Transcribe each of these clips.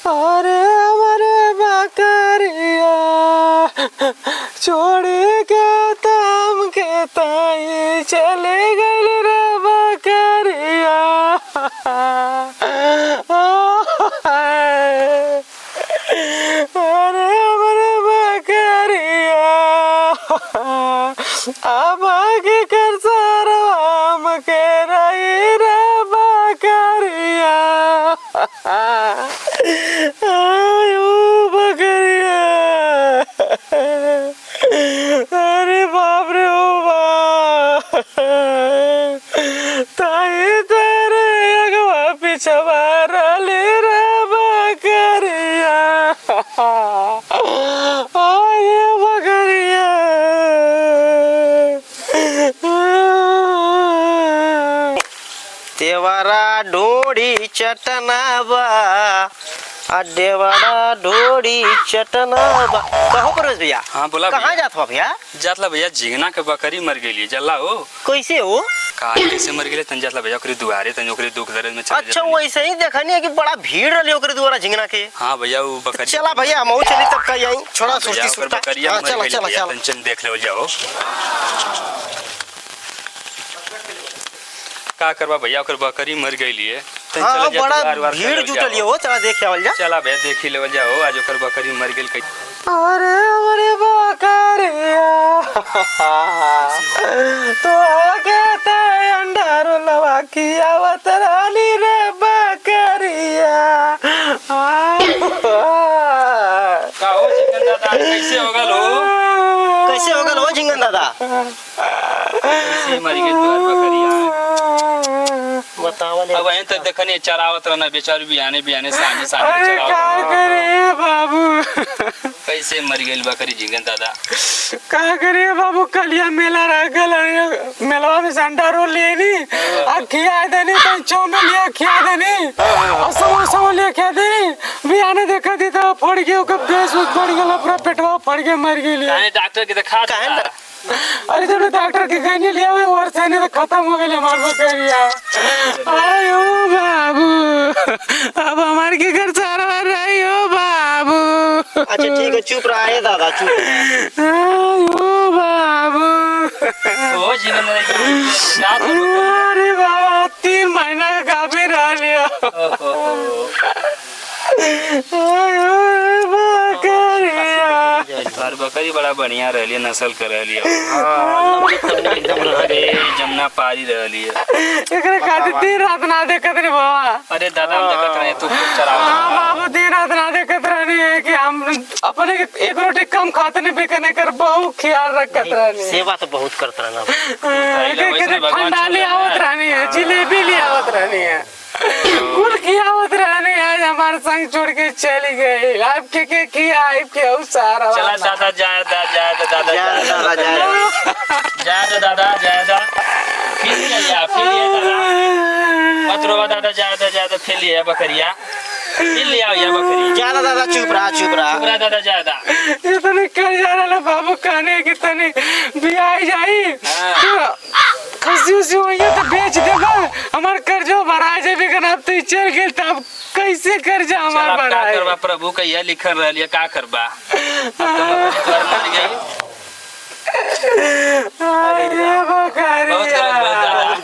अरे हमारे बकरिया छोड़ के ताम के ताई चले गए रे बकरिया। अरे हमारे बकरिया अब आगे कर सरवाम के रही रे बकरिया। आयो बकरिया, अरे बाप रे ओ बा ताई तेरे अगवा पिछवा रली रे बकरिया। आये बकरिया देवरा ढोड़ी चटनाबा देवरा ढोड़ी चटनाबा। कहो परवेश भैया। हाँ बोला कहाँ जात हो भैया? जातला भैया झिंगना के बकरी मर गई जल्ला हो। कैसे हो? कैसे मर गई तन जातला भैया ओकरे दुआरे तन ओकरे दुख दर्द में चले। अच्छा वैसे ही देखनी है कि बड़ा भीड़ रही ओकरे दुआरा झिंगना के। हाँ भैया वो बकरी। चला भैया हम चली तब कहीं आई छोड़ा सोचती सुनता। बकरिया मर गई चला भैया चल देख ले जाओ का करवा भैया ओकर बकरी मर गई लिए। हाँ बड़ा भीड़ जुटल हो, चला देख आवल जा। चला भैया देख लेवल जाओ आज ओकर बकरी मर गई। अरे अरे बकरिया तो कहता है अंडार लवा किया वतरानी रे बकरिया। का हो झिंगन दादा कैसे होगा लो? कैसे होगा लो झिंगन दादा? कैसे मर गई बकरिया बतावा ले। अब यहीं तक देखनी चरावत रहना बेचारी बियाने बियाने सानी सानी अरे क्या करे बाबू? कैसे मर गई बकरी झिंगन दादा? क्या करे बाबू? कलिया मेला रह गल मेलवा में संडारो लेनी आ खिया देनी तो चौमे लिया खिया देनी और समोसा लिया खिया देनी बियाने देखा दी तो फड़ गया ओकर बेस उस बढ़ गया पूरा पेटवा फड़ के मर गई। काहे डॉक्टर के दिखा काहे? अरे जब डॉक्टर के गई नहीं लिया और से नहीं तो खत्म हो गई हमार बकरिया। आयो बाबू अब हमारे के घर सारा रही हो बाबू। अच्छा ठीक है चुप रहा है दादा चुप। आयो बाबू ओ झिंगन दादा अरे बाबा 3 महीना का गाभी रह लिया। और बकरी बड़ा बढ़िया रही नस्ल कर रही जमुना पारी रही एकरे खातिर दिन रात ना देखत रे बाबा। अरे दादा हम देखत रहे तू खूब चरावत। हां बाबू दिन रात ना देखत रहनी है कि हम अपने एक रोटी कम खाते नहीं बेकने कर बहुत ख्याल रखत रहनी। सेवा तो बहुत करत रहना। ठंडा ले आवत रहनी है, जिलेबी ले आवत रहनी है, कुल खियावत रहने आज हमारे संग छोड़ के चली गई। आपके के किया आपके सारा चला दादा जाए दादा फिर मत रोवा दादा ज्यादा फिर लिया बकरिया फिर ले आओ या बकरी। ज्यादा दादा चुप रहा दादा ज्यादा ये तो नहीं कर जा रहा बाबू कहने की तनी बियाह जाई खसी उसी हुई तो बेच देगा हमार कर्जो भरा जाए अब तो चल गए तब कैसे कर्जा हमार भरा करवा प्रभु का यह लिखल रह लिया का करबा मर गई।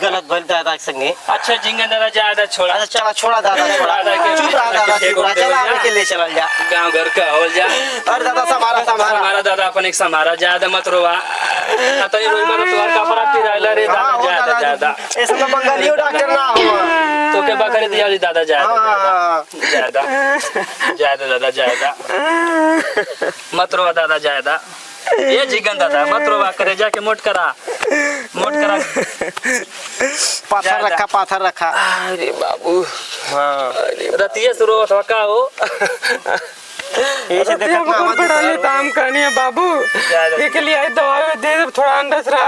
गलत बोल दादा संगे। अच्छा झिंगन दादा ज्यादा छोड़ा। अच्छा चला छोड़ा दादा छोड़ा चुप रहा दादा चुप रहा चला आगे के ले चल जा गांव घर का हो जा। और दादा हमारा दादा अपन एक समारा ज्यादा मत रोवा तनी रोई मारो तोर कपड़ा पिराइला रे दादा ज्यादा ऐसा तो बंगाली डॉक्टर ना हो तो के बकरी दिया दादा ज्यादा दादा ज्यादा मत रोवा दादा ज्यादा। ये झिंगन दादा मत रोवा करे जाके मोट करा पाथर रखा। अरे बाबू हाँ रतिया से रोवा था का हो ऐसे देखत ना हम बड़ा ले काम करनी है बाबू एक लिए दवा दे दे थोड़ा अंडस रहा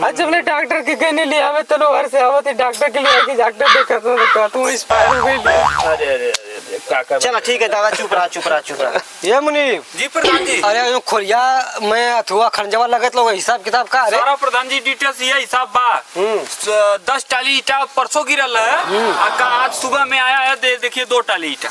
आज जब ले डॉक्टर के कहने ले आवे तो घर से आवत डॉक्टर के लिए कि डॉक्टर देखत तो तू एक्सपायर हो गई। अरे चला ठीक है दादा चुप रहा। ये मुनि जी प्रधान जी। अरे खोलिया मैं अथवा खंजवा लगत लोग हिसाब किताब का अरे सारा प्रधान जी डिटेल्स ये हिसाब बा 10 टाली ईटा परसों गिरल है आज सुबह में आया है देखिए 2 टाली ईटा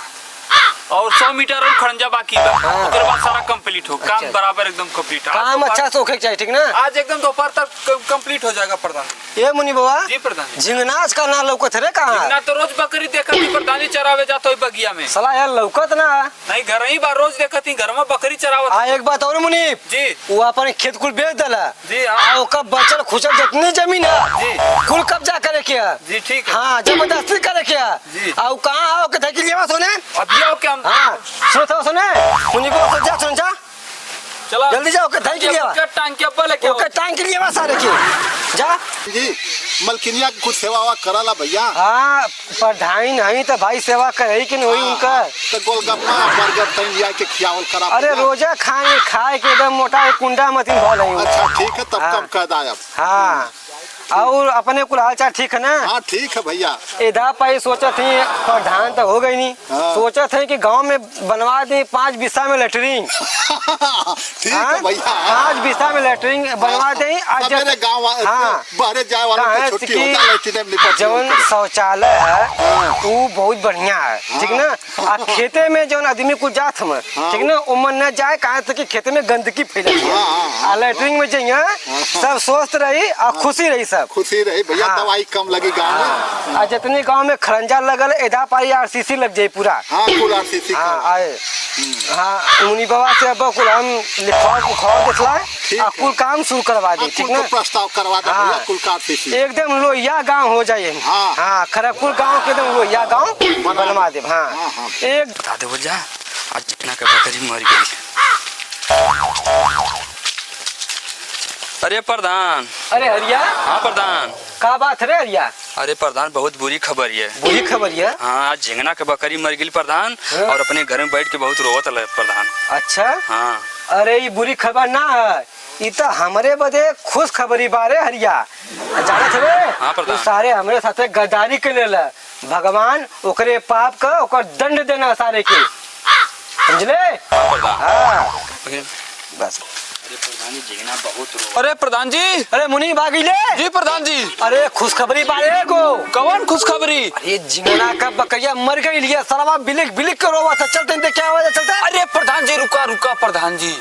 और 100 मीटर और खड़ंजा बाकी बा ओकर बाद सारा कंप्लीट हो काम बराबर एकदम कंप्लीट काम अच्छा से होके चाहिए, ठीक ना? आज एकदम दोपहर तक कंप्लीट हो जाएगा प्रधान। ये मुनि बाबा जी प्रधान जी। झिंगनाज का ना लौकत रे कहाँ? ना तो रोज बकरी देखत ही प्रधान जी चरावे जाता है बगिया में। सला यार लौकत ना। नहीं घर ही बार रोज देखत ही घर में बकरी चरावत। एक बात और मुनि जी वो अपन खेत कुल बेच दला जी हाँ ओकर बचल खुचल जितनी जमीन है जी कुल कब्जा करे के है। जी ठीक है। हाँ जबरदस्ती करे के है। जी। और कहाँ आओ के धकी लिया सोने? अभी आओ क्या हाँ सुनो तो सुने मुनि को जा सुन जा चला जल्दी जाओ के धकी लिया टांग के पले क्या ओके टाइम के लिए सारे के जा। जी मलकिनिया कुछ सेवा वावा कराला भैया। हाँ पढ़ाई नहीं तो भाई सेवा करे कि नहीं उनका। तो गोलगप्पा बर्गर तैन लिया के खियावल करा। अरे रोजा खाए खाए के एकदम मोटा कुंडा मत भल है। अच्छा ठीक है तब हाँ। कम कर दायब। हाँ और अपने कुल हाल चाल ठीक है ना? हाँ ठीक है भैया। इधर पाई सोचा थी प्रधान तो हो गई नहीं। हाँ। सोचा थे कि गांव में बनवा दे 5 बिस्सा में लेटरिन। ठीक है भैया। 5 बिस्सा में लेटरिन बनवा दे। अब मेरे गाँव हाँ। बाहर जाए वालों को छुट्टी हो जाए लेकिन निपट जौन शौचालय है वो बहुत बढ़िया है, ठीक ना? आ खेते में जौन आदमी को जात हम, ठीक ना? उमन न जाए कहाँ तक कि खेते में गंदगी फैलती है। आ लेटरिन में जाइए सब स्वस्थ रही और खुशी रही सब। खुशी रही भैया। हाँ। दवाई कम लगी गाँव में। आ जितने गांव में खरंजा लगल एदा पाई RCC लग जाये पूरा। हाँ कुल RCC हाँ आए हाँ मुनि बाबा से अब कुल हम लिखवा देखला आ कुल काम शुरू करवा दे, ठीक ना? प्रस्ताव करवा दे हाँ। भैया कुल का RCC। एकदम लोहिया गांव हो जाए। हाँ। हाँ खरगपुर गांव के एकदम लोहिया गांव बनवा दे। हाँ हाँ, हाँ। एक बता दे बोल जा आज चिकना का बकरी मर गई। अरे प्रधान। अरे हरिया हाँ प्रधान। का बात रे हरिया? अरे प्रधान बहुत बुरी खबर है। बुरी खबर है? हाँ आज झिंगना के बकरी मर गई प्रधान। हाँ। और अपने घर में बैठ के बहुत रोवत है प्रधान। अच्छा हाँ अरे ये बुरी खबर ना है, ये तो हमारे बदे खुश खबरी बारे हरिया। जानत हाँ, हवे प्रधान। तू सारे हमरे साथे गद्दारी के लेला भगवान ओकरे पाप का ओकर दंड देना सारे के, समझले? हाँ प्रधान। हाँ ओके। बस। अरे प्रधान जी झिंगना बहुत रो। अरे प्रधान जी। अरे मुनि भागीले जी प्रधान जी। अरे खुशखबरी बारे को। कौन खुशखबरी? अरे झिंगना का बकरिया मर गई लिया सारा बिलिक बिलिक कर रोवा था। चलते हैं क्या वजह चलता है? अरे प्रधान जी रुका रुका प्रधान जी।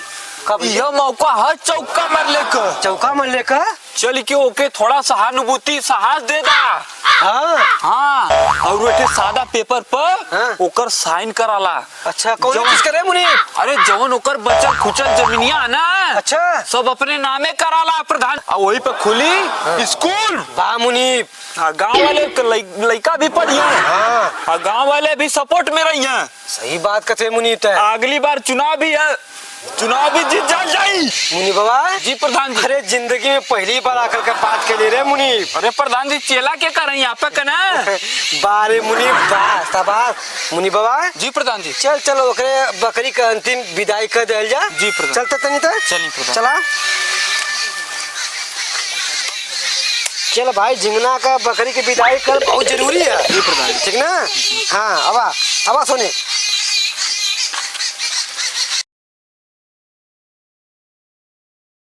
कब यह मौका है चौका मारने का। चौका मन लेकर चल के ओके थोड़ा सहानुभूति साहस दे दा। हाँ हाँ और वो सादा पेपर पर हाँ। ओकर साइन कराला। अच्छा कौन जौन- चीज करे मुनि? अरे जवन ओकर बचल खुचल जमीनिया ना अच्छा सब अपने नामे कराला प्रधान। और वही पे खुली स्कूल। बा मुनि गांव वाले लड़का भी पढ़िए। हाँ और गांव वाले भी सपोर्ट में रही हैं। सही बात कहते मुनि तय। अगली बार चुनाव भी है, चुनाव भी जीत जाई। मुनि बाबा जी प्रधान जी। अरे जिंदगी में पहली बार आकर के बात के ले रे मुनि। अरे प्रधान जी चेला के कर रही आप का ना। बारे मुनि बा सबास मुनि बाबा। जी प्रधान जी। चल चलो ओकरे बकरी का अंतिम विदाई कर दिया जा। जी प्रधान। चलते तनी तो चलिए प्रधान। चला चल भाई झिंगना का बकरी की विदाई कर बहुत जरूरी है। जी प्रधान। ठीक ना? हाँ अब सोने